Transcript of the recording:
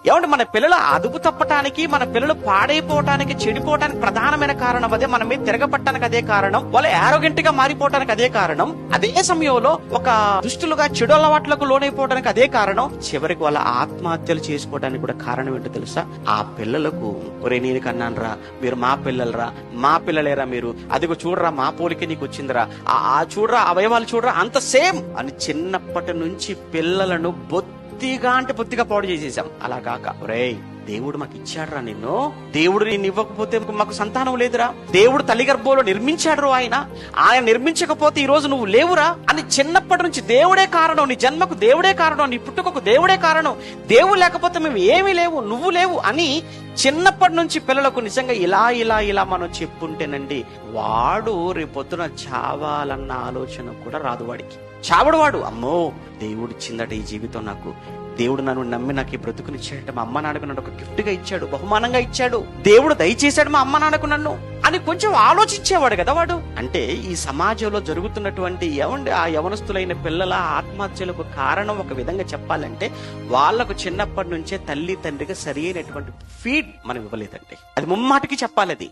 ఏమంటే మన పిల్లలు అదుపు తప్పటానికి, మన పిల్లలు పాడైపోవటానికి, చెడిపోవటానికి ప్రధానమైన కారణం అదే. మన మీద తిరగపట్టడానికి అదే కారణం. వాళ్ళు యారోగెంట్ గా మారిపోవటానికి అదే కారణం. అదే సమయంలో ఒక దుష్టులుగా చెడు అలవాట్లకు లోనైపోవడానికి అదే కారణం. చివరికి వాళ్ళ ఆత్మహత్యలు చేసుకోవడానికి కూడా కారణం ఏంటో తెలుసా? ఆ పిల్లలకు ఒరే నేను కన్నానరా, మీరు మా పిల్లలరా, మా పిల్లలేరా మీరు, అదిగో చూడరా మా పోలిక నీకు వచ్చిందిరా, ఆ చూడరా అవయవాలు చూడరా అంత సేమ్ అని చిన్నప్పటి నుంచి పిల్లలను బొత్తిగా అంటే బొత్తిగా పాడు చేసేసాం. అలా కాక ఒరేయ్ దేవుడు మాకు ఇచ్చాడురా నిన్ను, దేవుడు నేను ఇవ్వకపోతే మాకు సంతానం లేదురా, దేవుడు తల్లి గర్భంలో నిర్మించాడు, ఆయన నిర్మించకపోతే ఈ రోజు నువ్వు లేవురా అని చిన్నప్పటి నుంచి దేవుడే కారణం, నీ జన్మకు దేవుడే కారణం, నీ పుట్టుకకు దేవుడే కారణం, దేవుడు లేకపోతే మేము ఏమీ లేవు, నువ్వు లేవు అని చిన్నప్పటి నుంచి పిల్లలకు నిజంగా ఇలా ఇలా ఇలా మనం చెప్పుంటేనండి వాడు రేపొద్దున చావాలన్న ఆలోచన కూడా రాదు వాడికి. చావడు వాడు. అమ్మో దేవుడు ఇచ్చిందట ఈ జీవితం నాకు, దేవుడు నన్ను నమ్మి నాకు ఈ బ్రతుకునిచ్చాడట, మా అమ్మ నాన్నకు నన్ను ఒక గిఫ్ట్ గా ఇచ్చాడు, బహుమానంగా ఇచ్చాడు, దేవుడు దయచేశాడు మా అమ్మ నాన్నకు నన్ను అని కొంచెం ఆలోచించేవాడు కదా వాడు. అంటే ఈ సమాజంలో జరుగుతున్నటువంటి ఆ యవనస్తులైన పిల్లల ఆత్మహత్యలకు కారణం ఒక విధంగా చెప్పాలంటే వాళ్లకు చిన్నప్పటి నుంచే తల్లి తండ్రికి సరి అయినటువంటి ఫీడ్ మనం ఇవ్వలేదండి. అది ముమ్మాటికి చెప్పాలి. అది